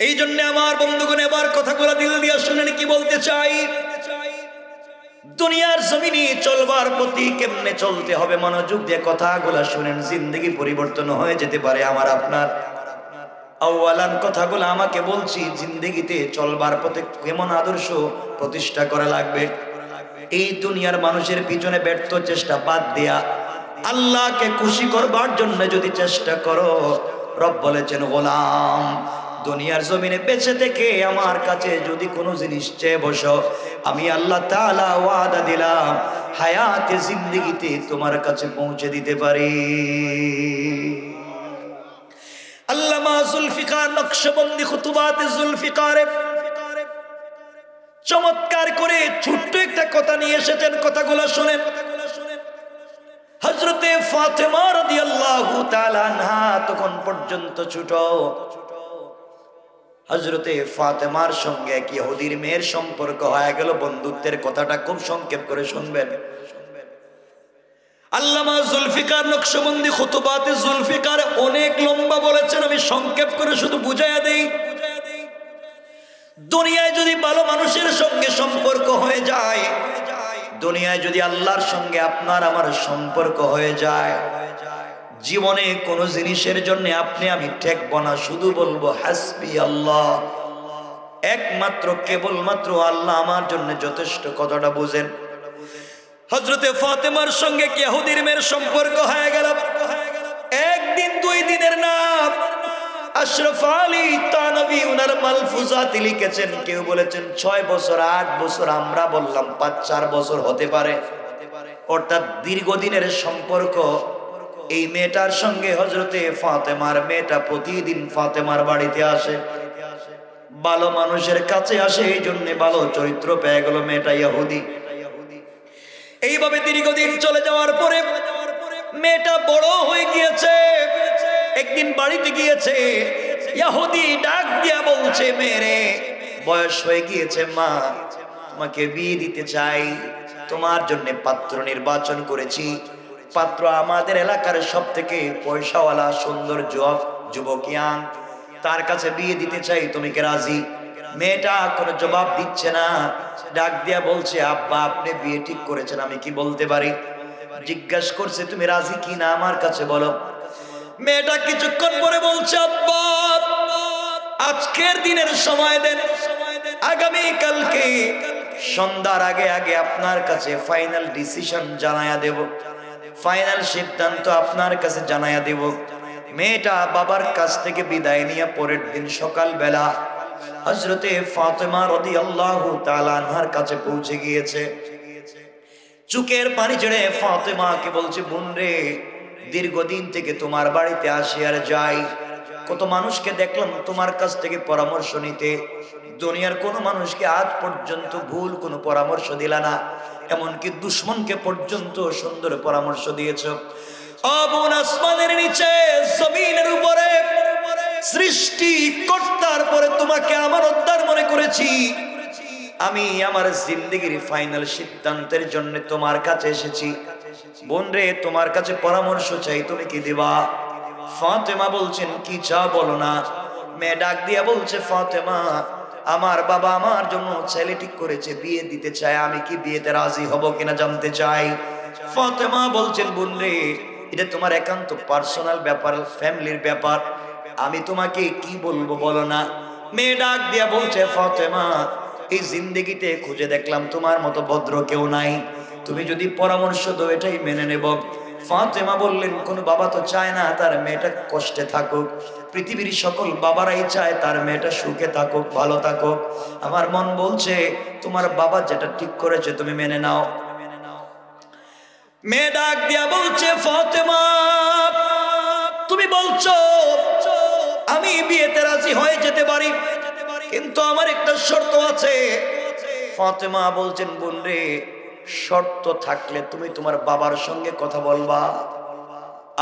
এই জন্য আমার বন্ধুগণ এবার কথাগুলো দিল দিয়ে শুনেন কি বলতে চাই। দুনিয়ার জমিনে চলবার প্রতি কেমনে চলতে হবে মনোযোগ দিয়ে কথাগুলো শুনেন। জিন্দেগি পরিবর্তন হয়ে যেতে পারে আমার আপনার। আউয়ালান কথাগুলো আমাকে বলছি, জিন্দেগিতে চলবার পথে কেমন আদর্শ প্রতিষ্ঠা করা লাগবে। এই দুনিয়ার মানুষের পিছনে ব্যর্থ চেষ্টা বাদ দিয়া আল্লাহকে খুশি করবার জন্য যদি চেষ্টা করো, রব বলেছেন গোলাম দুনিয়ার জমিনে বেঁচে থেকে আমার কাছে যদি কোনো জিনিস চেয়ে বসো, আমি আল্লাহ তাআলা ওয়াদা দিলাম হায়াতে জিন্দেগিতে তোমার কাছে পৌঁছে দিতে পারি। আল্লামা জুলফিকার নকশবন্দি খুতুবাতে জুলফিকারে চমৎকার করে ছোট্ট একটা কথা নিয়ে এসেছেন। কথাগুলো শুনেন। হযরতে ফাতেমা রাদিয়াল্লাহু তাআলা আনহা তখন পর্যন্ত ছোট। হযরতে ফাতেমার সঙ্গে এক ইহুদির মেয়ের সম্পর্ক হয়ে গেল। বন্ধুত্বের কথাটা খুব সংক্ষেপ করে শুনবেন। আল্লামা জুলফিকার নকশবন্দি খুতুবাতে জুলফিকার অনেক লম্বা বলেছেন, আমি সংক্ষেপ করে শুধু বুঝাইয়া দেই। দুনিয়ায় যদি ভালো মানুষের সঙ্গে সম্পর্ক হয়ে যায়, দুনিয়ায় যদি আল্লাহর সঙ্গে আপনার আমার সম্পর্ক হয়ে যায়, জীবনে কোনো জিনিসের জন্য আপনি আমি ঠেকবো না, শুধু বলবো হাসবি আল্লাহ, একমাত্র কেবলমাত্র আল্লাহ আমার জন্য যথেষ্ট। কথাটা বুঝেন। হযরতে ফাতেমার সঙ্গে ইহুদির মেয়ের সম্পর্ক হয়ে গেল। একদিন দুই দিনের নাম। আশরাফ আলী তানভী উনার মালফুজাতে লিখেছেন, কেউ বলেছেন 6 বছর 8 বছর, আমরা বললাম 5-4 বছর হতে পারে। অর্থাৎ দীর্ঘদিনের সম্পর্ক এই মেয়েটার সঙ্গে। হযরতে ফাতেমার মেয়েটা প্রতিদিন ফাতেমার বাড়িতে আসে, ভালো মানুষের কাছে আসে, এই জন্য ভালো চরিত্র পেয়ে গেল মেয়েটা ইহুদি। এইভাবে দীর্ঘদিন চলে যাওয়ার পরে মেয়েটা বড় হয়ে গিয়েছে। একদিন বাড়িতে গিয়েছে, ইহুদি ডাক দিয়া বলছে, মেরে বয়স হয়ে গিয়েছে মা, তোমাকে বিয়ে দিতে চাই, তোমার জন্য পাত্র নির্বাচন করেছি। পাত্র আমাদের এলাকার সব থেকে পয়সাওয়ালা সুন্দর যুবক ইয়াং, তার কাছে বিয়ে দিতে চাই, তুমি কি রাজি? মেয়েটা কোনো জবাব দিচ্ছে না। ডাক দিয়া বলছে, আব্বা আপনি বিয়ে ঠিক করেছেন, আমি কি বলতে পারি? জিজ্ঞাসা করছে, তুমি রাজি কি না আমার কাছে বলো। মেয়েটা কিছুক্ষণ পরে বলছে, আব্বা আজকের দিনের সময় দেন, আগামী কালকে সন্ধ্যার আগে আগে আপনার কাছে ফাইনাল ডিসিশন জানায়া দেব, ফাইনাল সিদ্ধান্ত আপনার কাছে জানায়া দেব। মেয়েটা বাবার কাছ থেকে বিদায় নিয়ে পরের দিন সকাল বেলা হযরতে ফাতেমা রাদিয়াল্লাহু তাআলা আনহার কাছে পৌঁছে গিয়েছে। চোখের পানি ছেড়ে ফাতেমাকে বলছে, বোন রে, দীর্ঘদিন থেকে তোমার বাড়িতে আসি আর যাই, কত মানুষকে দেখলাম তোমার কাছ থেকে পরামর্শ নিতে, দুনিয়ার কোন মানুষকে আজ পর্যন্ত ভুল কোনো পরামর্শ দিলা না, এমনকি দুশমনকে পর্যন্ত সুন্দর পরামর্শ দিয়েছ। বোন, আসমানের নিচে জমিনের উপরে সৃষ্টি কর্তার পরে তোমাকে আমার উদ্ধার মনে করেছি। আমি আমার জিন্দেগির ফাইনাল সিদ্ধান্তের জন্য তোমার কাছে এসেছি। বোন রে, তোমার কাছে পরামর্শ চাই, তুমি কি দিবা? ফাতেমা বলছেন, কি চাও বলো না। মেয়ে ডাক দিয়া বলছে, ফাতেমা আমার বাবা আমার জন্য ছেলে ঠিক করেছে, বিয়ে দিতে চায়, আমি কি বিয়েতে রাজি হব কিনা জানতে চাই। ফাতেমা বলছেন, বোন রে, এটা তোমার একান্ত পার্সোনাল ব্যাপার, ফ্যামিলির ব্যাপার, আমি তোমাকে কি বলবো বলো না। মেয়ে ডাক দিয়া বলছে, ফাতেমা এই জিন্দেগিতে খুঁজে দেখলাম তোমার মতো ভদ্র কেউ নাই, তুমি যদি পরামর্শ দাও এটাই মেনে নেব। ফাতেমা বললেন, কোন বাবা তো চায় না তার মেয়েটা কষ্টে থাকুক, পৃথিবীর সকল বাবারাই চায় তার মেয়েটা সুখে থাকুক, ভালো থাকুক। আমার মন বলছে তোমার বাবা যেটা ঠিক করেছে তুমি মেনে নাও। মেয়ে ডাক দিয়া বলছে, ফাতেমা তুমি বলছো আমি বিয়েতে রাজি হয়ে যেতে পারি, কিন্তু আমার একটা শর্ত আছে। ফাতেমা বলছেন, বোন রে, শর্ত থাকলে তুমি তোমার বাবার সঙ্গে কথা বলবা,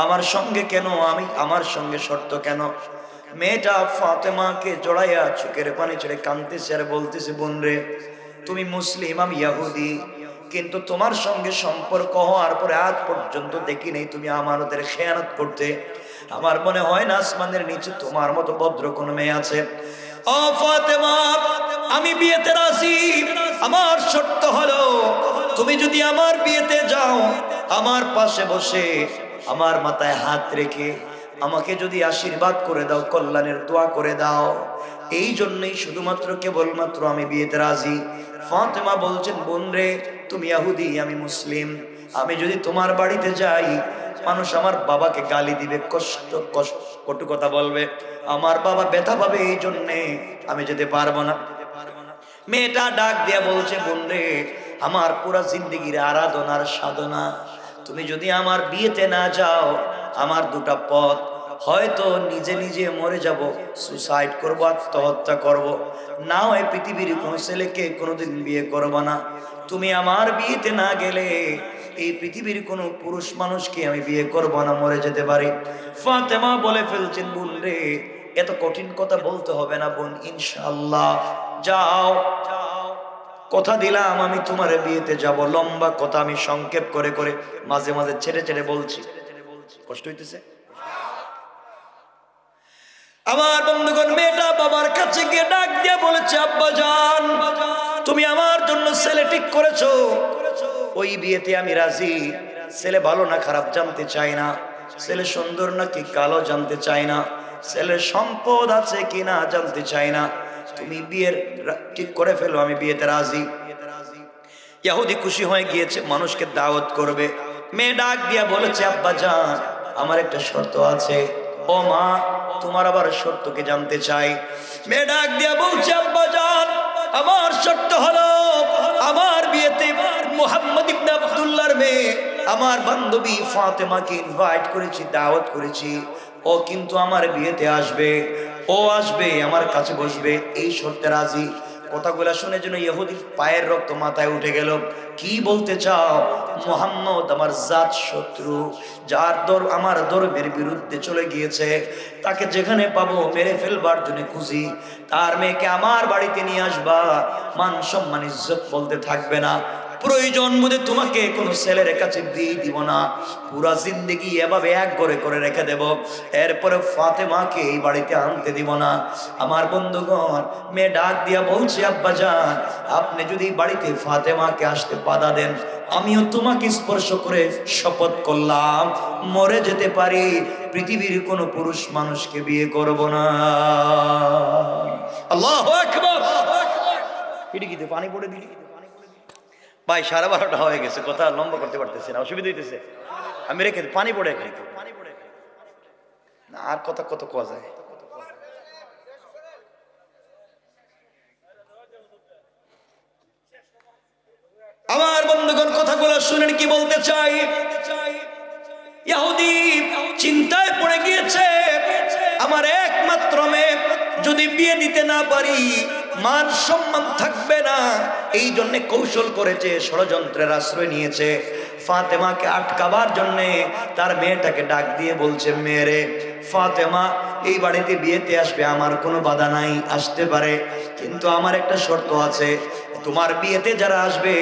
আমার সঙ্গে কেন? আমার সঙ্গে শর্ত কেন? মেয়েটা ফাতেমাকে জড়াইয়া চোখের পানি ছেড়ে কাঁদতেছে আর বলতেছে, বোন রে, তুমি মুসলিম, আমি ইহুদি, কিন্তু তোমার সঙ্গে সম্পর্ক হওয়ার পরে আজ পর্যন্ত দেখি নেই তুমি আমানতের খেয়ানত করতে। আমার মনে হয় না আসমানের নিচে তোমার মতো ভদ্র কোনো মেয়ে আছে। ও ফাতেমা, আমি বিয়েতে রাজি, আমার শর্ত হলো তুমি যদি আমার বিয়েতে যাও, আমার পাশে বসে আমার মাথায় হাত রেখে আমাকে যদি আশীর্বাদ করে দাও, কল্যাণের দোয়া করে দাও। এই জন্যই শুধুমাত্র কেবলমাত্র আমি বিয়েতে রাজি। ফাতেমা বলছেন, বোন রে, তুমি ইহুদি, আমি মুসলিম, আমি যদি তোমার বাড়িতে যাই, মানুষ আমার বাবাকে গালি দিবে, কটু কথা বলবে, আমার বাবা ব্যথা পাবে, এই জন্যে আমি যেতে পারবো না। মেয়েটা ডাক দিয়া বলছে, বোন রে, আমার পুরা জিন্দেগির আরাধনার সাধনা, তুমি যদি আমার বিয়েতে না যাও, আমার দুটা পথ, হয়তো নিজে নিজে মরে যাব, সুসাইড করবো, আত্মহত্যা করব, না হয় পৃথিবীর কোনো ছেলেকে কোনোদিন বিয়ে করব না। তুমি আমার বিয়েতে না গেলে এই পৃথিবীর কোনো পুরুষ মানুষকে আমি বিয়ে করব না, মরে যেতে পারি। ফাতেমা বলে ফেলছেন, বোন রে, এত কঠিন কথা বলতে হবে না বোন, ইনশাআল্লাহ যাও, কথা দিলাম আমি তোমার বিয়েতে যাব। লম্বা কথা আমি সংক্ষেপ করে করে মাঝে মাঝে ছেড়ে ছেড়ে বলছি, কষ্ট হইতেছে আমার বন্ধুগণ। মেয়েটা বাবার কাছে গিয়ে ডাক দিয়ে বলেছে, আব্বা জান, তুমি আমার জন্য ছেলে ঠিক করেছো, ওই বিয়েতে আমি রাজি। ছেলে ভালো না খারাপ জানতে চাই না, ছেলে সুন্দর নাকি কালো জানতে চাই না, ছেলের সম্পদ আছে কিনা জানতে চাই না, তুমি বিয়ের ঠিক করে ফেলো, আমি বিয়েতে রাজি। ইহুদি খুশি হয়ে গিয়েছে, মানুষকে দাওয়াত করবে। মেয়ে ডাক দিয়া বলেছে, আব্বা জান, আমার একটা শর্ত আছে। ও মা, তোমার আবার শর্ত কি জানতে চাই? মেয়ে ডাক দিয়া বলছে, আব্বা জান, আমার শর্ত হলো, আমার বিয়েতে মুহাম্মদ ইবনে আব্দুল্লাহর মেয়ে আমার বান্ধবী ফাতেমাকে ইনভাইট করেছি, দাওয়াত করেছি, ও কিন্তু আমার বিয়েতে আসবে, ও আসবে, আমার কাছে বসবে, এই শর্তে রাজি। কথাগুলা শুনে যেন ইহুদির পায়ের রক্ত মাথায় উঠে গেল। কি বলতে চাও? মুহাম্মদ আমার জাত শত্রু, যার দর আমার ধর্মের বিরুদ্ধে চলে গিয়েছে, তাকে যেখানে পাবো মেরে ফেলবার জন্য খুঁজি, তার মেয়েকে আমার বাড়িতে নিয়ে আসবা, মান সম্মান ইজ্জত বলতে থাকবে না, প্রয়োজন বোধে তোমাকে কোনো ছেলের কাছে বিয়ে দিব না, পুরা জিন্দেগি এভাবে এক ঘরে করে রেখে দেব, এরপরে ফাতেমাকে এই বাড়িতে আনতে দিব না। আমার বন্ধুগণ, মেয়ে ডাক দিয়া বলছে, আব্বা জান, আপনি যদি বাড়িতে ফাতেমাকে আসতে বাধা দেন, আমিও তোমাকে স্পর্শ করে শপথ করলাম, মরে যেতে পারি, পৃথিবীর কোনো পুরুষ মানুষকে বিয়ে করব না। আল্লাহু আকবার। পিড়িতে পানি পড়ে দিলি ভাই, 12:30 হয়ে গেছে, কথা লম্বা করতে পারতেছি না, অসুবিধা হইতেছে, আমি রেখে পানি পড়ে না, আর কথা কত কোয়া যায়। আমার বন্ধুগণ, কথাগুলো শুনেন কি বলতে চাই। ইহুদি চিন্তায় পড়ে গিয়েছে, আমার একমাত্র মেয়ে যদি বিয়ে দিতে না পারি, মান সম্মান থাকবে না, এই জন্য কৌশল করেছে, ষড়যন্ত্রের আশ্রয় নিয়েছে। ফাতেমাকে আটকাবার জন্যে তার মেয়েটাকে ডাক দিয়ে বলছে, মেয়েরে ফাতেমা এই বাড়িতে বিয়েতে আসবে, আমার কোনো বাধা নাই, আসতে পারে, কিন্তু আমার একটা শর্ত আছে, তোমার বিয়েতে যারা আসবে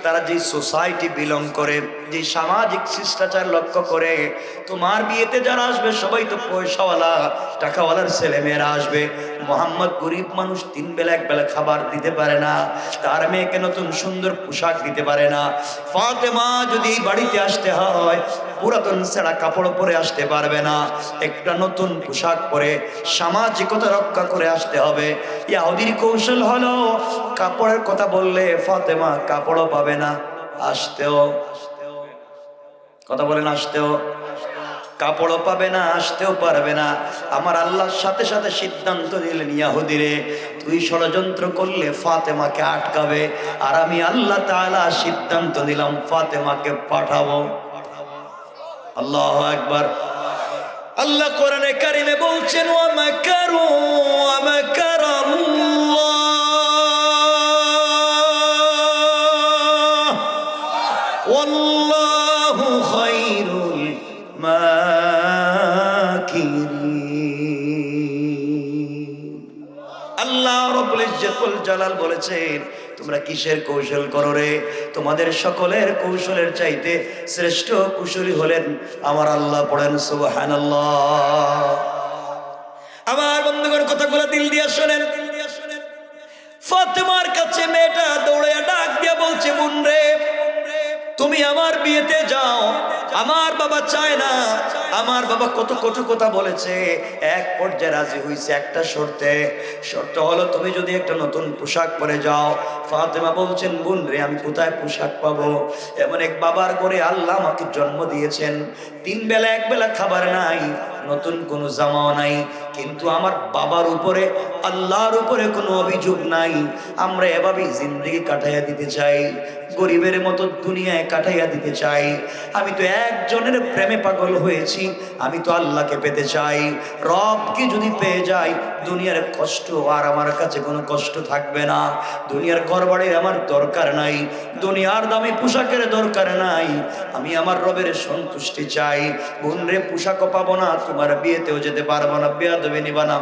তারা যে সোসাইটি বিলং করে, যে সামাজিক শিষ্টাচার লক্ষ্য করে, তোমার বিয়েতে যারা আসবে সবাই তো পয়সাওয়ালা টাকাওয়ালার ছেলে মেয়েরা আসবে। মোহাম্মদ গরিব মানুষ, 3 বেলা 1 বেলা খাবার দিতে পারে না, তার মেয়েকে নতুন সুন্দর পোশাক দিতে পারে না। ফাতেমা যদি এই বাড়িতে আসতে হয়, পুরাতন ছেঁড়া কাপড় পরে আসতে পারবে না, একটা নতুন পোশাক পরে সামাজিকতা রক্ষা করে আসতে হবে। ইহুদির কৌশল হলো, কাপড়ের কথা বললে ফাতেমা কাপড়ও পাবে না, আসতেও, কথা বলেন, আসতেও কাপড়ও পাবে না, আসতেও পারবে না। আমার আল্লাহর সাথে সাথে সিদ্ধান্ত দিলেন, ইহুদিরে তুই ষড়যন্ত্র করলে ফাতেমাকে আটকাবে, আর আমি আল্লাহ তাআলা সিদ্ধান্ত নিলাম ফাতেমাকে পাঠাবো। আল্লাহু আকবার। আল্লাহ কোরআনে কারিমে বলছেন, ওয়া মাকারু ওয়া মাকারাল্লাহ ওয়াল্লাহু খায়রুল মাকিরিন। আল্লাহ রাব্বুল ইজ্জতুল জালাল বলেছেন, তোমরা কিসের কৌশল করো রে? তোমাদের সকলের কৌশলের চাইতে শ্রেষ্ঠ কুশলী হলেন আমার আল্লাহ। পড়েন সুবহানাল্লাহ। আমার বন্ধুগণ, কথাগুলো দিল দিয়ে শোনেন। ফাতেমার কাছে মেয়েটা দৌড়ে ডাক দিয়া বলছে, বোন রে, তুমি আমার বিয়েতে যাও। আমার বাবা চায় না। আমার বাবা কত কটু কথা বলেছে, এক পর্যায়ে রাজি হইছে একটা শর্ত হলো তুমি যদি একটা নতুন পোশাক পরে যাও। ফাতেমা বলছেন, বোন রে, আমি কোথায় পোশাক পাবো? এমন এক বাবার ঘরে আল্লাহ আমাকে জন্ম দিয়েছেন, 3 বেলা 1 বেলা খাবার নাই, নতুন কোনো জামাও নাই, কিন্তু আমার বাবার উপরে আল্লাহর উপরে কোনো অভিযোগ নাই। আমরা এভাবেই জিন্দেগি কাটাইয়া দিতে চাই, গরিবের মতো দুনিয়ায় কাটাইয়া দিতে চাই। আমি তো একজনের প্রেমে পাগল হয়েছি, আমি তো আল্লাহকে পেতে চাই। রবকে যদি পেয়ে যাই, দুনিয়ার কষ্ট আর আমার কাছে কোনো কষ্ট থাকবে না। দুনিয়ার ঘরবাড়ির আমার দরকার নাই, দুনিয়ার দামি পোশাকের দরকার নাই, আমি আমার রবের সন্তুষ্টি চাই। বোন রে, পোশাকও পাবো না, তোমার বিয়েতেও যেতে পারবো না, বেয়াদবি নিবা না।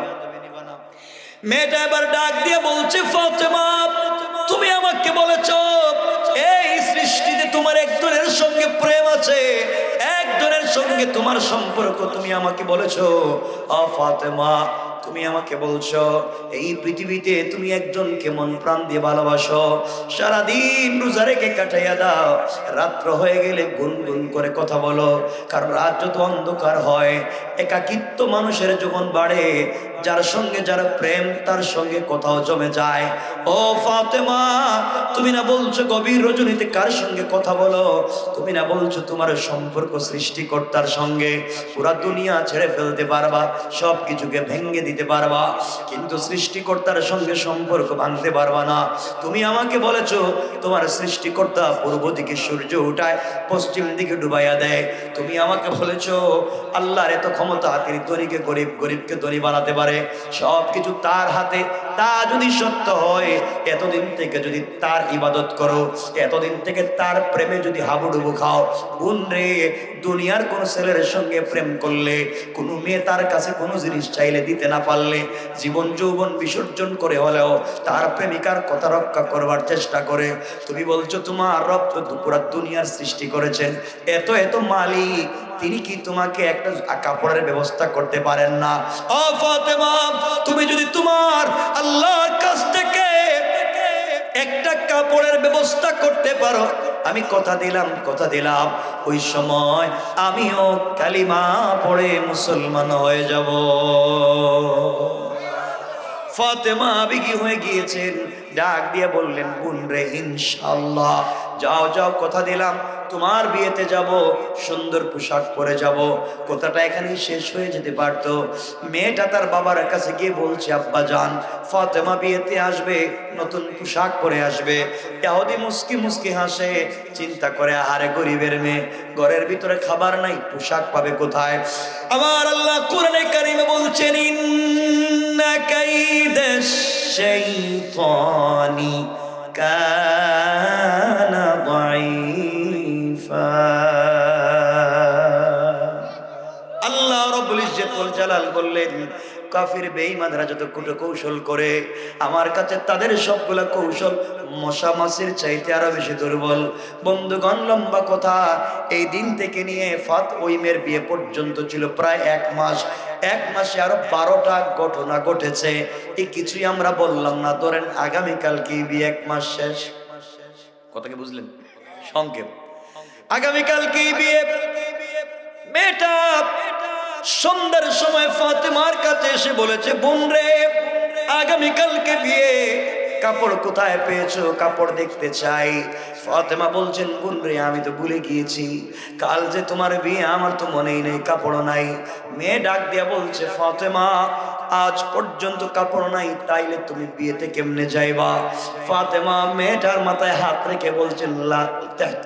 মেয়েটা এবার ডাক দিয়ে বলছে, ফাতেমা, তুমি আমাকে বলেছ এই সৃষ্টিতে তোমার একজনের সঙ্গে প্রেম আছে, একজনের সঙ্গে তোমার সম্পর্ক, তুমি আমাকে বলেছো। ফাতেমা, তুমি আমাকে বলছো এই পৃথিবীতে তুমি একজনকে মন প্রাণ দিয়ে ভালোবাসো, সারাদিন রোজা রেখে কাটাইয়া দাও, রাত্র হয়ে গেলে গুনগুন করে কথা বলো, কারণ রাত যত অন্ধকার হয় একাকিত্ব মানুষের যখন বাড়ে, যার সঙ্গে যার প্রেম তার সঙ্গে কোথাও জমে যায়। ও ফাতেমা, তুমি না বলছো গভীর রজনীতে কার সঙ্গে কথা বলো, তুমি না বলছো তোমার সম্পর্ক সৃষ্টিকর্তার সঙ্গে, পুরা দুনিয়া ছেড়ে ফেলতে পারবা, সব কিছুকে ভেঙে দিতে পারবা, কিন্তু সৃষ্টিকর্তার সঙ্গে সম্পর্ক ভাঙতে পারবা না। তুমি আমাকে বলেছো তোমার সৃষ্টিকর্তা পূর্ব দিকে সূর্য উঠায়, পশ্চিম দিকে ডুবাইয়া দেয়। তুমি আমাকে বলেছো আল্লাহর এত ক্ষমতা, তিনি ধনীকে গরিব, গরিবকে ধনী বানাতে পারে, সব কিছু তার হাতে। তা যদি সত্য হয়, এতদিন থেকে যদি তার ইবাদত করো, এতদিন থেকে তার প্রেমে যদি হাবুডুবু খাও, বোন রে, দুনিয়ার কোন ছেলের সঙ্গে প্রেম করলে, কোনো মেয়ে তার কাছে কোনো জিনিস চাইলে দিতে না পারলে, জীবন যৌবন বিসর্জন করে হলেও তার প্রেমিকার কথা রক্ষা করবার চেষ্টা করে, তুমি বলছো তোমার রব তো পুরা দুনিয়ার সৃষ্টি করেছেন, এত এত মালিক, তিনি কি তোমাকে একটা কাপড়ের ব্যবস্থা করতে পারেন না? ও ফাতেমা, তুমি যদি তোমার আল্লাহর কাছ থেকে একটা কাপড়ের ব্যবস্থা করতে পারো, আমি কথা দিলাম ওই সময় আমিও কালিমা পড়ে মুসলমান হয়ে যাব। ফাতেমা আবেগী হয়ে গিয়েছেন, ডাক দিয়ে বললেন, বোন রে, ইনশাআল্লাহ যাও যাও, কথা দিলাম তোমার বিয়েতে যাব, সুন্দর পোশাক পরে যাব। কথাটা এখানেই শেষ হয়ে যেতে পারত। মেয়েটা তার বাবার কাছে গিয়ে বলছে, আব্বা জান, ফাতেমা বিয়েতে আসবে, নতুন পোশাক পরে আসবে। ইহুদি মুস্কি মুস্কি হাসে, চিন্তা করে, আহারে গরিবের মেয়ে, ঘরের ভিতরে খাবার নাই, পোশাক পাবে কোথায়? আমার আল্লাহ কোরআনে কারিমে বলছেন, ইন্না কাইদাশ শাইতানি কানা দাঈফা। আল্লাহ রাব্বুল ইজ্জত ওয়াল জালাল বললেন, কাফির বেঈমানরা যত কুটো কৌশল করে, আমার কাছে তাদের সবগুলা কৌশল মশা মাছির চাইতে আরো বেশি দুর্বল। বন্ধুগণ, লম্বা কথা, এই দিন থেকে নিয়ে ওই মেয়ের বিয়ে পর্যন্ত ছিল প্রায় 1 মাস। 1 মাসে আরো 12টা ঘটনা ঘটেছে। এই কিছুই আমরা বললাম না, ধরেন আগামীকাল কি বিয়ে, 1 মাস শেষ। কথা কি বুঝলেন? সংক্ষেপ, আগামীকাল কি বিয়ে। মেয়েটা সন্ধ্যার সময় ফাতেমার কাছে এসে বলেছে, বোন রে, আগামীকালকে বিয়ে, কাপড় কোথায় পেয়েছো, কাপড় দেখতে চাই। ফাতেমা বলছেন, বোন রে, আমি তো ভুলে গিয়েছি, কাল যে তোমার বিয়ে, আমার তো মনেই নেই, কাপড় নাই। মেয়ে ডাক দিয়া বলছে, ফাতেমা, আজ পর্যন্ত কাপড় নাই, তাইলে তুমি বিয়েতে কেমনে যাইবা? ফাতেমা মেয়েটার মাথায় হাত রেখে বলছেন,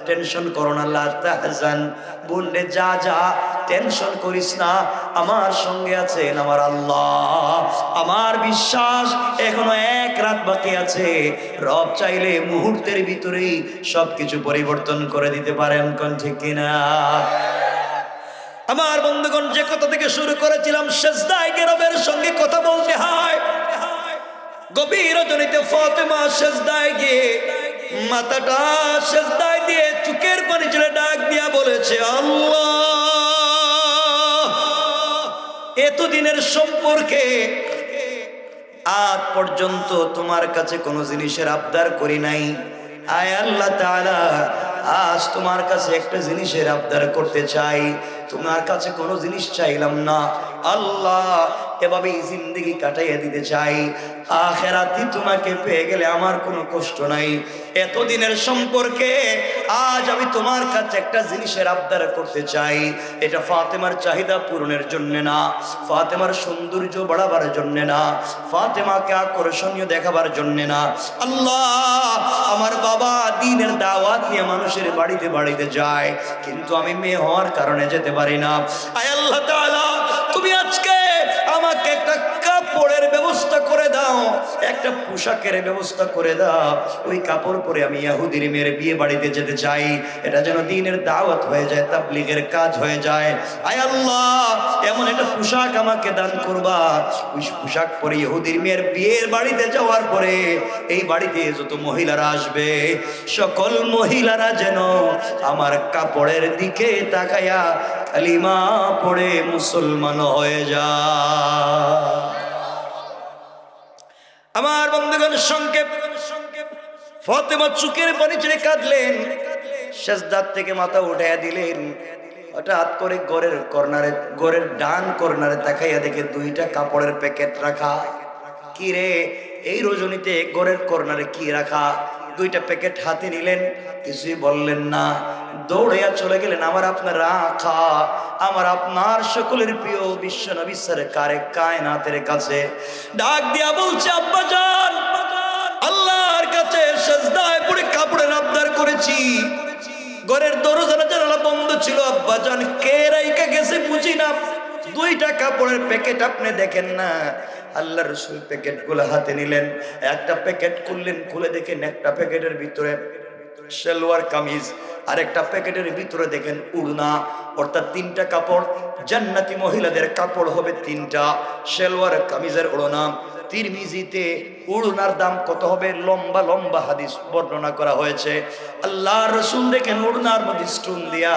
টেনশন করো না, লা তাহজান, বোন রে, যা যা, টেনশন করিস না, আমার সঙ্গে আছেন আমার আল্লাহ। আমার বিশ্বাস এখনো 1 রাত বাকি আছে, রব চাইলে মুহূর্তের ভিতরেই সবকিছু পরিবর্তন করে দিতে পারেন। কোন ঠিক কিনা? আমার বন্ধুগণ, যে কথা থেকে শুরু করেছিলাম, সেজদায় গিয়ে রবের সঙ্গে কথা বলতে হয়। গভীর রজনীতে ফাতেমা সেজদায় গিয়ে মাথাটা সেজদায় দিয়ে চোখের পানি ছেড়ে ডাক দিয়া বলেছে, আল্লাহ, এতদিনের সম্পর্কে আজ পর্যন্ত তোমার কাছে কোনো জিনিসের আবদার করি নাই। আয় আল্লাহ তাআলা, আজ তোমার কাছে একটা জিনিসের আবদার করতে চাই। তোমার কাছে কোনো জিনিস চাইলাম না আল্লাহ, এভাবেই জিন্দেগি কাটাইয়া দিতে চাই। আখেরাতে তোমাকে পেয়ে গেলে আমার কোনো কষ্ট নাই। এতদিনের সম্পর্কে আজ আমি তোমার কাছে একটা জিনিসের আবদার করতে চাই। এটা ফাতেমার চাহিদা পূরণের জন্য না, ফাতেমার সৌন্দর্য বাড়াবার জন্য না, ফাতেমাকে আকর্ষণীয় দেখাবার জন্য না। আল্লাহ, আমার বাবা দ্বীনের দাওয়াত নিয়ে মানুষের বাড়িতে বাড়িতে যায়, কিন্তু আমি মেয়ে হওয়ার কারণে যেতে পারি না। আয় আল্লাহ তাআলা, তুমি আজকে আমাকে একটা কাপড়ের ব্যবস্থা করে দাও, একটা পোশাকের ব্যবস্থা করে দাও। ওই কাপড় পরে আমি ইহুদির মেয়ের বিয়ে বাড়িতে যেতে চাই। এটা যেন দ্বীনের দাওয়াত হয়ে যায়, তাবলীগের কাজ হয়ে যায়। আয় আল্লাহ, এমন একটা পোশাক আমাকে দান করবা, ওই পোশাক পরে ইহুদির মেয়ের বিয়ের বাড়িতে যাওয়ার পরে এই বাড়িতে যত মহিলারা আসবে, সকল মহিলারা যেন আমার কাপড়ের দিকে তাকায়া কালিমা পড়ে মুসলমান হয়ে যায়। আমার বন্ধুগণ, সংক্ষেপ ফাতেমা চোখের পানি ছেড়ে কাঁদলেন, সেজদার থেকে মাথা উঠাইয়া দিলেন। হঠাৎ করে ঘরের ডান কর্নারে তাকাইয়া দেখে দুইটা কাপড়ের প্যাকেট রাখা। কি রে, এই রজনীতে ঘরের কর্নারে কি রাখা? দুইটা প্যাকেট হাতে নিলেন, কিছুই বললেন না, দৌড়িয়া চলে গেলেন আমার আপনার রাখা, আমার আপনার সকলের প্রিয় বিশ্ব নবী সরকারে কায়নাতের কাছে। ডাক দিয়া বলছে, আব্বাজান, আল্লাহর কাছে সেজদায় পড়ে কাপড়ের আবদার করেছি, ঘরের দরজা জানালা বন্ধ ছিল, আব্বাজান কে রাইখা গেছে বুঝি না, দুইটা কাপড়ের প্যাকেট আপনি দেখেন না। আল্লাহ রসুল প্যাকেট গুলো হাতে নিলেন, একটা প্যাকেট খুললেন, খুলে দেখেন একটা প্যাকেটের ভিতরে সালোয়ার কামিজ, আর একটা প্যাকেটের ভিতরে দেখেন উড়না, অর্থাৎ তিনটা কাপড়। জান্নাতি মহিলাদের কাপড় হবে তিনটা, সালোয়ার কামিজের ওড়না। তিরমিজিতে উড়নার দাম কত হবে, লম্বা লম্বা হাদিস বর্ণনা করা হয়েছে। আল্লাহ রসুল দেখেন উড়নার মধ্যে স্টোন দিয়া,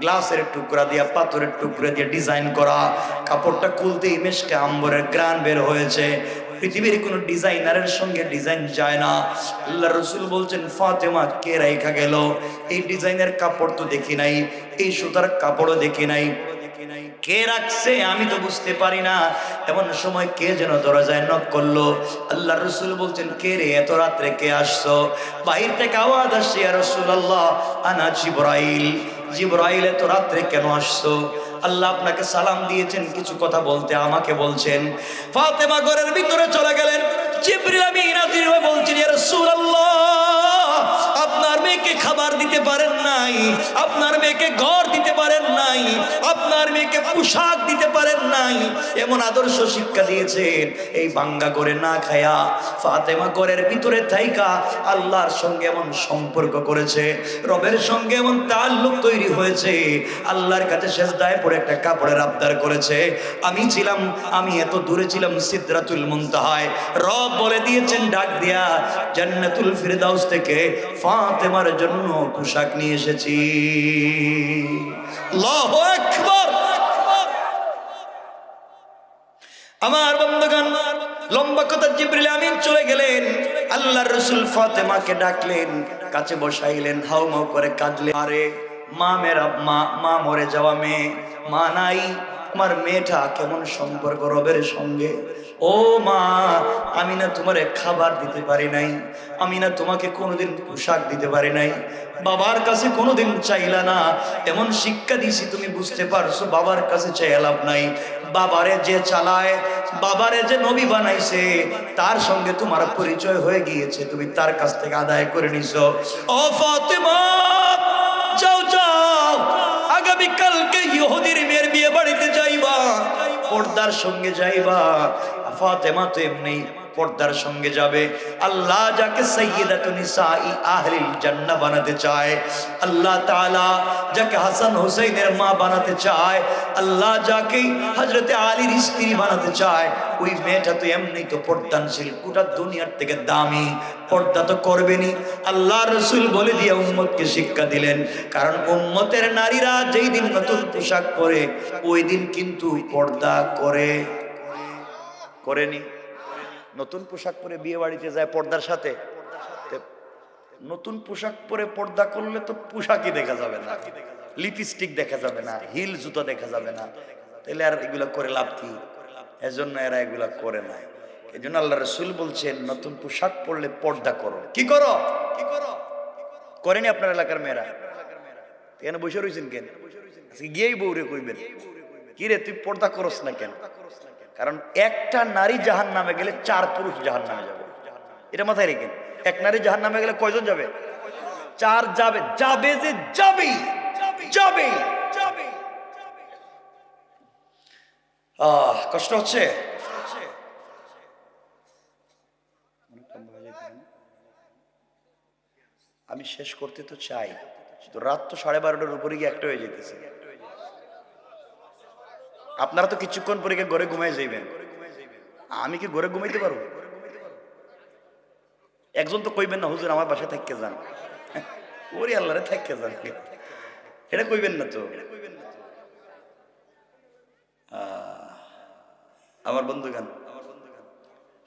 গ্লাসের টুকরা দিয়া, পাথরের টুকরা দিয়ে ডিজাইন করা। কাপড়টা খুলতেই মেশকে আম্বরের গ্রান বের হয়েছে। পৃথিবীর কোন ডিজাইনারের সঙ্গে ডিজাইন যায় না। আল্লাহ রসুল বলছেন, ফাতেমা কে রাইখা গেল? এই ডিজাইনের কাপড় তো দেখি নাই, এই সুতার কাপড়ও দেখি নাই, কে রাখছে আমি তো বুঝতে পারি না। এমন সময় কে যেন দরজায় নক করলো। আল্লাহ রসুল বলছেন, কে রে, এত রাত্রে কে আসছো? বাহির থেকে আওয়াজ আসছে, ইয়া রাসূলুল্লাহ আনা জিবরাইল। জিবরাইল, এত রাত্রে কেন আসছো? আল্লাহ আপনাকে সালাম দিয়েছেন, কিছু কথা বলতে আমাকে বলছেন। ফাতেমা ঘরের ভিতরে চলে গেলেন। জিবরিল আমিন হাজির হয়ে বলছেন, ইয়া রাসূলুল্লাহ, আপনার মেয়েকে খাবার দিতে পারেন নাই, আপনার মেয়েকে ঘর দিতে পারেন নাই, আপনার মেয়েকে পোশাক দিতে পারেন নাই, এমন আদর্শ শিক্ষা দিয়েছেন। এই বাঙ্গা করে না খায়া ফাতেমা ঘরের ভিতরে থাইকা আল্লাহর সঙ্গে এমন সম্পর্ক করেছে, রবের সঙ্গে এমন তাল্লুক তৈরি হয়েছে, আল্লাহর কাছে সেজদায় পড়ে একটা কাপড়ের আবদার করেছে। আমি এত দূরে ছিলাম সিদরাতুল মুনতাহায়, রব বলে দিয়েছেন ডাক দিয়া, জান্নাতুল ফিরদাউস থেকে ফাতেমার জন্য পোশাক নিয়ে এসেছি। আল্লাহু আকবার। আমার বন্ধুগণ, লম্বা কথা, জিবরিল আমিন চলে গেলেন। আল্লাহর রাসূল ফাতেমাকে ডাকলেন, কাছে বসাইলেন, হাউমাউ করে কাঁদলেন। আরে মা, মেরা মা মরে যাওয়া মেয়ে, মা নাই, আমার মেয়েটা কেমন সম্পর্ক রবের সঙ্গে। ও মা, আমি না তোমারে খাবার দিতে পারি নাই, আমি না তোমাকে কোনোদিন পোশাক দিতে পারি নাই, বাবার কাছে কোনোদিন চাইলা না, এমন শিক্ষা দিছি তুমি বুঝতে পারছো বাবার কাছে চাইয়া লাভ নাই। বাবারে যে চালায়, বাবারে যে নবী বানাইছে, তার সঙ্গে তোমার পরিচয় হয়ে গিয়েছে, তুমি তার কাছ থেকে আদায় করে নিছো। ও ফাতেমা, যাও যাও, আগামীকালকে ইহুদির মেয়ের বিয়ে বাড়িতে যাইবা, পর্দার সঙ্গে যাইবা। ফাতেমা তো এমনি পর্দার সঙ্গে যাবে। আল্লাহ যাকে সাইয়্যিদাতুন নিসাই আহলিল জান্নাহ বানাতে চায়, আল্লাহ তাআলা যাকে হাসান হুসাইনের মা বানাতে চায়, আল্লাহ যাকে হযরতে আলীর স্ত্রী বানাতে চায়, ওই মেয়েটা তো এমনি তো পর্দানশীল, গোটা দুনিয়ার থেকে দামি, পর্দা তো করবেনি। আল্লাহ রাসূল বলে দিয়ে উম্মতকে শিক্ষা দিলেন, কারণ উম্মতের নারীরা যেই দিন নতুন পোশাক পরে, ওই দিন কিন্তু পর্দা করেনি। নতুন পোশাক পরে বিয়ে বাড়িতে যায় পর্দার সাথে, নতুন পোশাক পরে পর্দা করলে তো পোশাকই দেখা যাবে না, লিপস্টিক দেখা যাবে না, হিল জুতো দেখা যাবে না, তাহলে আর এগুলা করে লাভ কি? এজন্য এরা এগুলা করে না। এই জন্য আল্লাহ রাসূল বলছেন নতুন পোশাক পরলে পর্দা করো। কি করো? করেনি আপনার এলাকার মেয়েরা? কেন বসে রয়েছেন কেন? আজকে গিয়েই বউরে কইবেন, কি রে তুই পর্দা করস না কেন? কারণ একটা নারী জাহান্নামে গেলে 4 পুরুষ জাহান্নামে যাবে, এটা মাথায় রেখেন। এক নারী জাহান্নামে গেলে কয়জন যাবে? 4 যাবে, যাবে যে যাবেই যাবে। কষ্ট হচ্ছে? আমি শেষ করতে তো চাই, তো রাত তো 12:30টার উপরে গিয়ে একটা হয়ে যেতেছে। আপনারা তো কিছুক্ষণ পরে গিয়ে ঘরে ঘুমাই যাইবেন, আমি কি ঘরে ঘুমাইতে পারবো? একজন তো কইবেন না হুজুর আমার বাসায় থাকতে যান, ওরে আল্লাহরে থাকতে যান, এটা কইবেন না তো। আমার বন্ধুগান,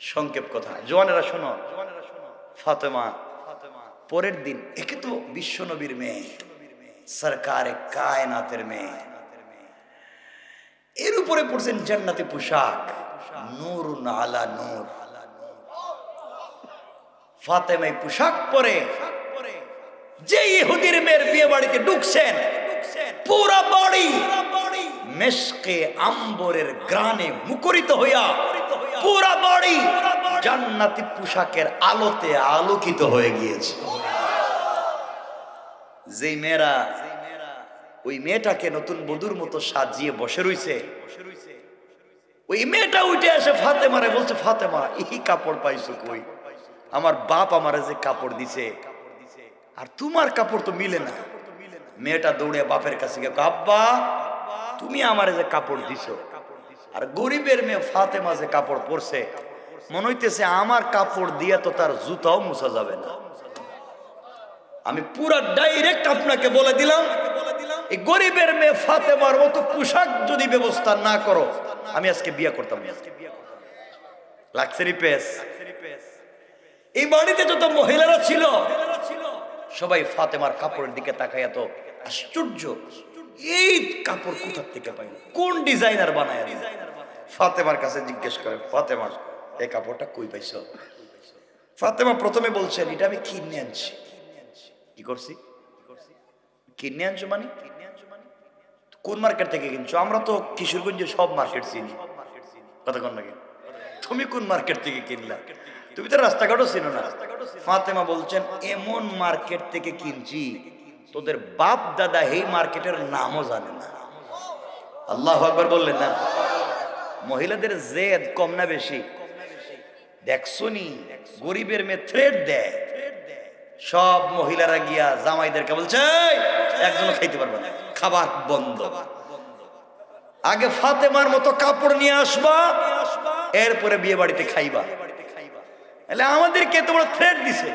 সংক্ষেপ কথা, জওয়ানেরা শোনো, ফাতেমা পরের দিন, একে তো বিশ্ব নবীর মেয়ে, সরকারে কায়নাতের মেয়ে, এর উপরে পড়ছেন জান্নাতি পোশাক, নূরুন আলা নূর। ফাতেমা পোশাক পরে যে ইহুদির মেয়ের বিয়ে বাড়িতে ঢুকছেন, পুরা বাড়ি মেশকে আম্বরের গ্রানে মুখরিত হইয়া, পুরা বাড়ি জান্নাতি পোশাকের আলোতে আলোকিত হয়ে গিয়েছে। যেই মেয়েরা ওই মেয়েটাকে নতুন বধূর মতো সাজিয়ে বসে রইছে, ওই মেয়েটা উঠে আসে ফাতেমারে বলছে, ফাতেমা এই কাপড় পাইছো কই? আমার বাপ আমারে যে কাপড় দিছে আর তোমার কাপড় তো মিলে না। মেয়েটা দৌড়ে বাপের কাছে গিয়ে, আব্বা তুমি আমারে যে কাপড় দিছো আর গরিবের মেয়ে ফাতেমা যে কাপড় পরছে, মনে হইতেছে আমার কাপড় দিয়ে তো তার জুতাও মুছা যাবে না। আমি পুরা ডাইরেক্ট আপনাকে বলে দিলাম, এই গরিবের মেয়ে ফাতেমার মতো পোশাক যদি ব্যবস্থা না করো, আমি আজকে বিয়ে করতাম না। Luxury pace. এই বাড়িতে যত মহিলারা ছিল সবাই ফাতেমার কাপড়ের দিকে তাকাইয়া তো আশ্চর্য, এই কাপড় কোথা থেকে পাইল, কোন ডিজাইনার বানায়? ফাতেমার কাছে জিজ্ঞেস করে, ফাতেমা এই কাপড়টা কই পাইছো? ফাতেমা প্রথমে বলছেন, এটা আমি কিনে আনছি। কি করছি? কিনে আনছো মানে? কোন মার্কেট থেকে কিনছো? আমরা তো কিশোরগঞ্জে সব মার্কেট চিনি। কতক্ষণ লাগে? তুমি কোন মার্কেট থেকে কিনলা? তুমি তো রাস্তাঘাটও চিনো না। ফাতেমা বলছেন, এমন মার্কেট থেকে কিনছি তোদের বাপ দাদা এই মার্কেটের নামও জানে না। আল্লাহু আকবার বললেন না? মহিলাদের জেদ কম না বেশি? দেখছো নি গরিবের মেয়ে থ্রেড দেয়, সব মহিলারা গিয়া জামাইদেরকে বলছে একজনও খাইতে পারবে না, খাবার বন্ধ। আগে ফাতেমার মতো কাপড় নিয়ে আসবা, এরপরে বিয়ে বাড়িতে খাইবা। আমাদেরকে তো বড় থ্রেড দিছে।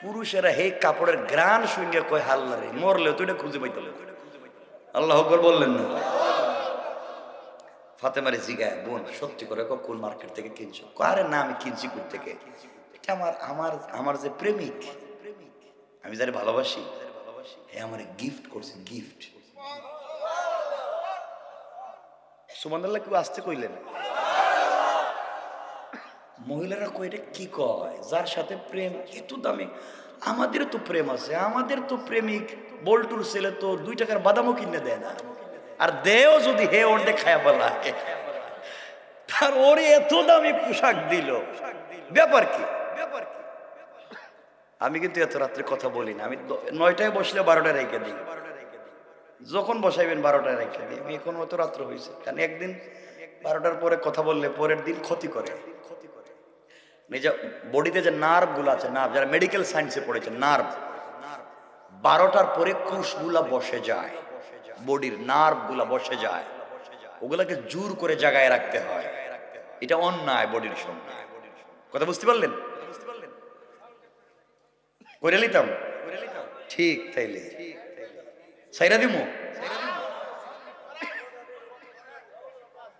পুরুষেরা হে কাপড়ের গ্রান শুনে কয় হাল্লা রে, মরলেও তো এটা খুঁজে পাইতে। আল্লাহ আকবার বললেন না? ফাতেমারে জিগায়, বোন সত্যি করে কোন মার্কেট থেকে কিনছো? আরে না আমি কিনছি কোথা থেকে, এটা আমার আমার আমার যে প্রেমিক, আমি যারে ভালোবাসি, হে আমারে গিফট করছে, গিফট। সুবহানাল্লাহ, কেউ আসতে কইলেন? মহিলারা কই এটা কি কয়? যার সাথে প্রেম এত দামি, আমাদের তো প্রেম আছে, আমাদের তো প্রেমিক বল্টুর ছেলে তো 2 টাকার বাদামও কিনে দেয় না, আর দেও যদি হে ওরটা খায়া বলা, তার ওরে এত দামি পোশাক দিল, ব্যাপার কি? আমি কিন্তু এত রাত্রে কথা বলি না, আমি 9টায় বসলে 12টায় রেখে দিই, যখন বসাইবেন 12টায় রেখে দিই। আমি এখন অত রাত্র হয়েছে, কারণ একদিন 12টার পরে কথা বললে পরের দিন ক্ষতি করে। নিজে বডিতে যে নার্ভ গুলো আছে, নার্ভ, যারা মেডিকেল সায়েন্সে পড়েছে, নার্ভ 12টার পরে কোষগুলা বসে যায়, বডির নার্ভ গুলা বসে যায়, ওগুলাকে জোর করে জায়গায় রাখতে হয়। এটা অন্যায় বডির সঙ্গে। কথা বুঝতে পারলেন? করে লিতাম ঠিক, তাইলে সাইরা দিমু।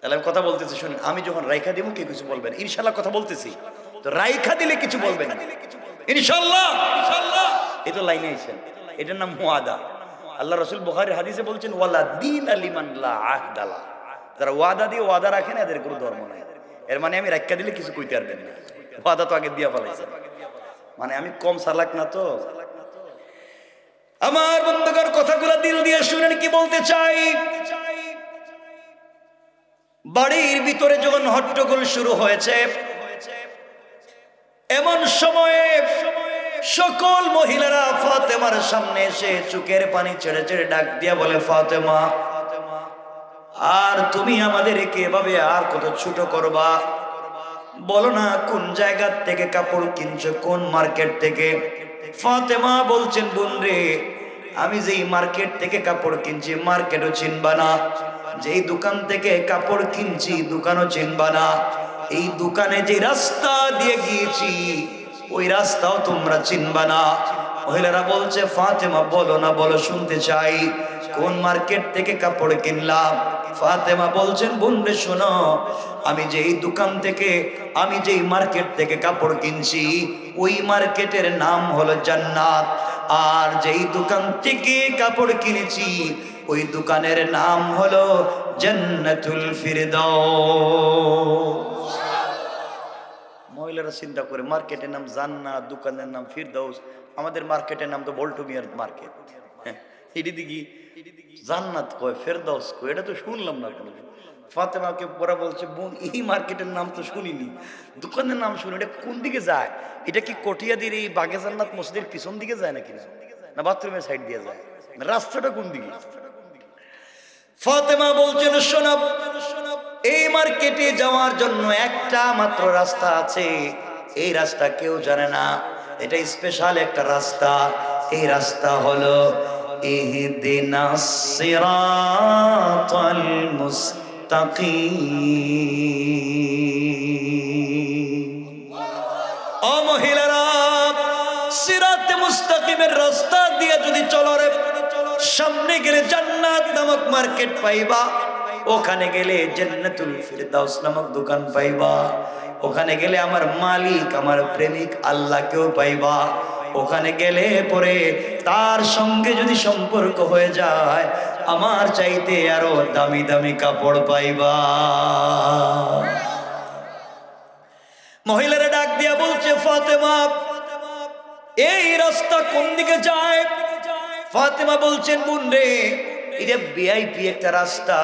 তাহলে আমি কথা বলতেছি শুনুন, আমি যখন রাইখা দিব কে কিছু বলবেন ইনশাল্লাহ, কথা বলতেছি তো রাইখা দিলে কিছু বলবেন না ইনশাল্লাহ। এই তো লাইনে আইছেন, এটার নাম ওয়াদা। আল্লাহ রাসূল বুখারীর হাদিসে বলছেন ওয়ালা দীন লিমান লা আহদালা, যারা ওয়াদা দিয়ে ওয়াদা রাখে না এদের কোনো ধর্ম নাই। এর মানে আমি রাইখা দিলে কিছু কইতে পারবেন না, ওয়াদা তো আগে দিয়া ফেলাইছেন। মানে আমি কম চালাক না তো। আমার বন্ধুগণ কথাগুলো দিল দিয়ে শুনেন কি বলতে চাই। বাড়ির ভিতরে যখন হট্টগোল শুরু হয়েছে, এমন সময়ে সকল মহিলারা ফাতেমার সামনে এসে চোখের পানি ছেড়ে ছেড়ে ডাক দিয়া বলে, ফাতেমা, আর তুমি আমাদেরকে এভাবে আর কত ছোট করবা? বলো না কোন জায়গা থেকে কাপড় কিনছো, কোন মার্কেট থেকে? ফাতেমা বলছেন, বোন রে, আমি যেই মার্কেট থেকে কাপড় কিনছি মার্কেটও চিনবা না, যেই দোকান থেকে কাপড় কিনছি দোকানও চিনবা না, এই দোকানে যে রাস্তা দিয়ে গিয়েছি ওই রাস্তাও তোমরা চিনবা না। মহিলারা বলছে, ফাতেমা বলো না, বলো, শুনতে চাই, কোন মার্কেট থেকে কাপড় কিনলাম? ফাতেমা বলছেন, বোন রে শোনো, আমি যেই দোকান থেকে, আমি যেই মার্কেট থেকে কাপড় কিনছি ওই মার্কেটের নাম হলো জান্নাত, আর যেই দোকান থেকে কাপড় কিনেছি ওই দোকানের নাম হলো জান্নাতুল ফিরদাউস। মহিলারা চিন্তা করে, মার্কেটের নাম জান্নাত, দোকানের নাম ফিরদাউস, আমাদের মার্কেটের নাম তো বল্টু মিয়ার মার্কেট, এটি দিকে জান্নাত কয়, ফেরদাউস কয়, এটা তো শুনলাম না কোনো। ফাতেমাকে পরে বলছে, বোন, এই মার্কেটের নাম তো শুনিনি, দোকানের নাম শুনি, এটা কোন দিকে যায়? এটা কি কটিয়াদির এই বাগে জান্নাত মসজিদের পিছন দিকে যায় নাকি, না বাথরুমের সাইড দিয়ে যায়? রাস্তাটা কোন দিকে? ফাতেমা বলছেন, শোনো, এই মার্কেটে যাওয়ার জন্য একটা মাত্র রাস্তা আছে, এই রাস্তা কেউ জানে না, এটা স্পেশাল একটা রাস্তা। এই রাস্তা হলো ইহদিনাস সিরাতাল মুস্তাকিম। ও মহিলারা, সিরাতে মুস্তাকিমের রাস্তা দিয়ে যদি চলো রে, সামনে গেলে জান্নাত নামক মার্কেট পাইবা, ওখানে গেলে জান্নাতুল ফিরদাউস নামক দোকান পাইবা, ওখানে গেলে আমার মালিক, আমার প্রেমিক আল্লাহকেও পাইবা, ওখানে গেলে পরে তার সঙ্গে যদি সম্পর্ক হয়ে যায় আমার চাইতে আরো দামি দামি কাপড় পাইবা। মহিলারা ডাক দিয়া বলছে, ফাতেমা, এই রাস্তা কোন দিকে যায়? ফাতেমা বলছেন, বোন রে, এটা ভিআইপি একটা রাস্তা,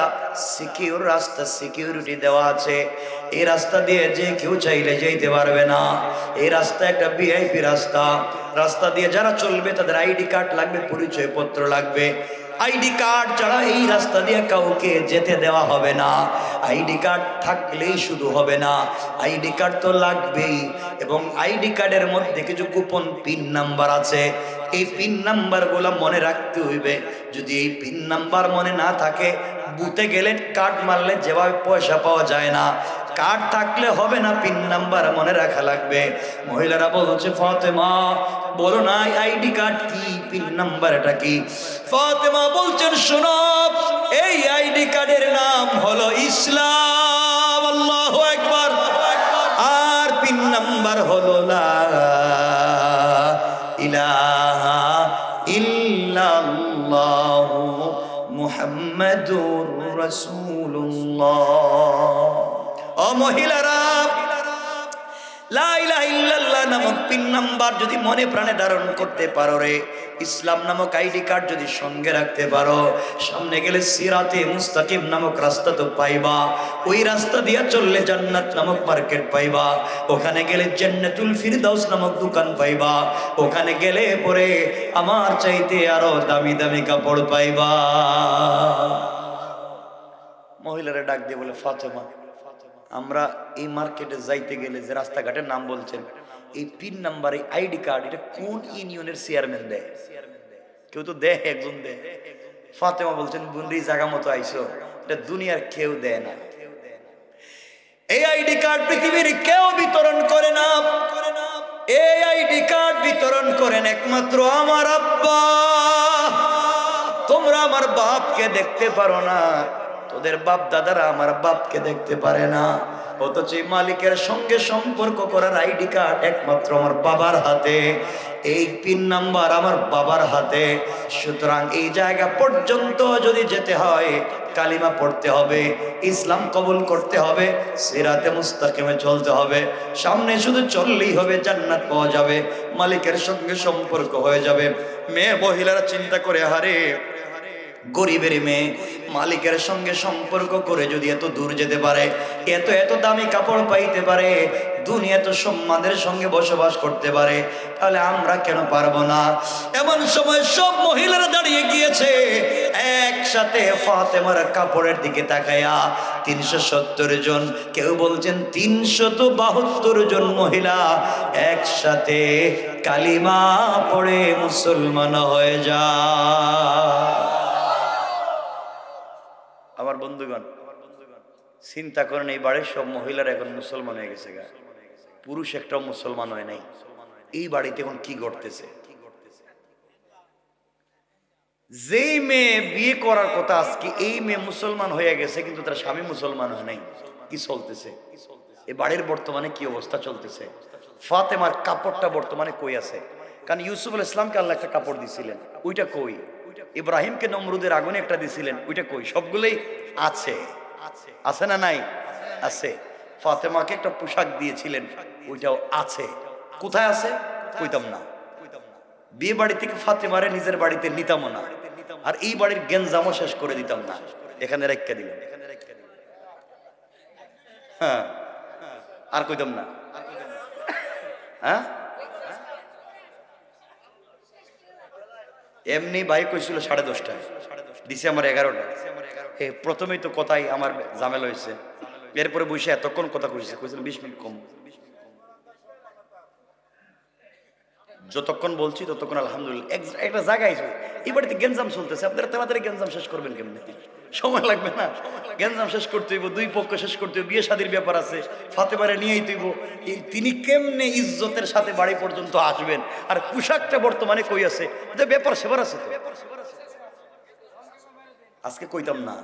সিকিউর রাস্তা, সিকিউরিটি দেওয়া আছে, এই রাস্তা দিয়ে যে কেউ চাইলে যেতে পারবে না, এই রাস্তা একটা ভিআইপি রাস্তা, রাস্তা দিয়ে যারা চলবে তাদের আইডি কার্ড লাগবে, পরিচয় পত্র লাগবে, আইডি কার্ড ছাড়া এই রাস্তা দিয়ে কাউকে যেতে দেওয়া হবে না। আইডি কার্ড থাকলেই শুধু হবে না, আইডি কার্ড তো লাগবেই, এবং আইডি কার্ডের মধ্যে কিছু গোপন পিন নাম্বার আছে, এই পিন নাম্বার গুলা মনে রাখতে হইবে। যদি এই পিন নাম্বার মনে না থাকে, বুথে গেলে কার্ড মারলে যেভাবে পয়সা পাওয়া যায় না, কার্ড থাকলে হবে না, পিন নাম্বার মনে রাখা লাগবে। মহিলারা বলছে, ফাতেমা বলো না আইডি কার্ড কি, পিন নাম্বারটা কি? ফাতেমা বলছেন, শোনো, এই আইডি কার্ডের নাম হলো ইসলাম, আল্লাহু আকবার, আর পিন নাম্বার হলো লা ইলাহা ইল্লাল্লাহু মুহাম্মাদুর রাসূলুল্লাহ। ও মহিলারা, লা ইলাহা ইল্লাল্লাহ নামক পিন নাম্বার যদি মনে প্রাণে ধারণ করতে পারো রে, ইসলাম নামক আইডি কার্ড যদি সঙ্গে রাখতে পারো, সামনে গেলে সিরাতে মুস্তাকিম নামক রাস্তা তো পাইবা, ওই রাস্তা দিয়া চললে জান্নাত নামক মার্কেট পাইবা, ওখানে গেলে জান্নাতুল ফিরদাউস নামক দোকান পাইবা, ওখানে গেলে পরে আমার চাইতে আরো দামি দামি কাপড় পাইবা। মহিলারা ডাক দিয়ে বলে, ফাতেমা, আমরা এই মার্কেটে যাইতে গেলে যে রাস্তাঘাটের নাম বলছেন, এই পিন নাম্বার, এই আইডি কার্ড, এটা কোন ইউনিয়নের চেয়ারম্যান দেয়? কেউ তো দেয়, একজন দেয়। ফাতেমা বলছেন, বুন্দি জায়গা মতো আইসো, এটা দুনিয়ার কেউ দেয় না, এই আইডি কার্ড পৃথিবীর কেউ বিতরণ করে না, এই আইডি কার্ড বিতরণ করেন একমাত্র আমার আব্বা। তোমরা আমার বাপকে দেখতে পারো না, তোদের বাপ দাদারা আমার বাপকে দেখতে পারে না, অথচ এই মালিকের সঙ্গে সম্পর্ক করার আইডি কার্ড একমাত্র আমার বাবার হাতে, এই পিন নাম্বার আমার বাবার হাতে। সুতরাং এই জায়গা পর্যন্ত যদি যেতে হয়, কালিমা পড়তে হবে, ইসলাম কবুল করতে হবে, সিরাতে মুস্তাকিমে চলতে হবে। সামনে শুধু চললেই হবে, জান্নাত পাওয়া যাবে, মালিকের সঙ্গে সম্পর্ক হয়ে যাবে। মেয়ে মহিলারা চিন্তা করে, হারে গরিবের মেয়ে মালিকের সঙ্গে সম্পর্ক করে যদি এত দূর যেতে পারে, এত এত দামি কাপড় পাইতে পারে, দুনিয়া তো সম্মানের সঙ্গে বসবাস করতে পারে, তাহলে আমরা কেন পারবো না? এমন সময় সব মহিলারা দাঁড়িয়ে গিয়েছে একসাথে ফাতেমার কাপড়ের দিকে তাকায়া। 370 জন, কেউ বলছেন 372 জন মহিলা একসাথে কালিমা পড়ে মুসলমান হয়ে যায়। আমার বন্ধুগণ, চিন্তা করেন, এই বাড়ির সব মহিলারা এখন মুসলমান হয়ে গেছে, পুরুষ একটাও মুসলমান হয় নাই। এই বাড়িতে এখন কি ঘটতেছে? যেই মেয়ে বিয়ে করার কথা আজকে, এই মেয়ে মুসলমান হয়ে গেছে, কিন্তু তার স্বামী মুসলমান হয় নাই। কি চলতেছে এই বাড়ির? বর্তমানে কি অবস্থা চলতেছে? ফাতেমার কাপড়টা বর্তমানে কই আছে? কারণ ইউসুফ আলাইহিস সালামকে আল্লাহ একটা কাপড় দিছিলেন, ওইটা কই? ইব্রাহিমকে নমরুদের আগুনে একটা দিছিলেন, ওইটা কই? সবগুলোই আছে, আছে না নাই? আছে। ফাতেমাকে একটা পোশাক দিয়েছিলেন, ওইটাও আছে। কোথায় আছে? কইতাম না। বিয়ে বাড়ি থেকে ফাতেমারে নিজের বাড়িতে নিতাম না, আর এই বাড়ির গেঞ্জামও শেষ করে দিতাম না, এখানে রেখে দিলাম। হ্যাঁ, আর কইতাম না। হ্যাঁ, এমনি ভাই কইছিল 10:30টায়, দিছে আমার 11টায়। প্রথমেই তো কথাই আমার ঝামেলা হয়েছে, এরপরে বসে এতক্ষণ কথা কইছে, কইছিল 20 মিনিট কম। যতক্ষণ বলছি ততক্ষণ আলহামদুলিল্লাহ একটা জায়গায় এই বাড়িতে গেঞ্জাম চলতেছে, আপনারা তাড়াতাড়ি গেঞ্জাম শেষ করবেন কেমনি? সময় লাগবে না? গেঞ্জাম শেষ করতে হইব, দুই পক্ষ শেষ করতে হইব, বিয়ে শাদীর ব্যাপার আছে, ফাতেমারে নিয়েই তৈব। তিনি কেমনে ইজ্জতের সাথে বাড়ি পর্যন্ত আসবেন? আর পোশাকটা বর্তমানে কই আছে? ব্যাপার সেবার আছে তো। আজকে কইতাম না,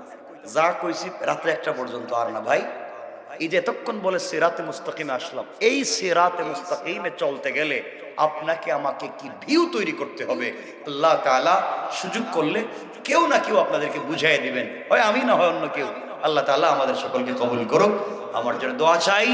যা কইছি রাত্রে 1টা পর্যন্ত, আর না ভাই। এই যে এতক্ষণ বলে সিরাতে মুস্তাকিমে আসলাম, এই সিরাতে মুস্তাকিমে চলতে গেলে আপনাকে আমাকে কি ভিউ তৈরি করতে হবে? আল্লাহ তাআলা সুযোগ করলে কেউ না কেউ আপনাদেরকে বুঝাই দিবেন, হয় আমি না হয় অন্য কেউ। আল্লাহ তাআলা আমাদের সকলকে কবুল করুক। আমার জন্য দোয়া চাই।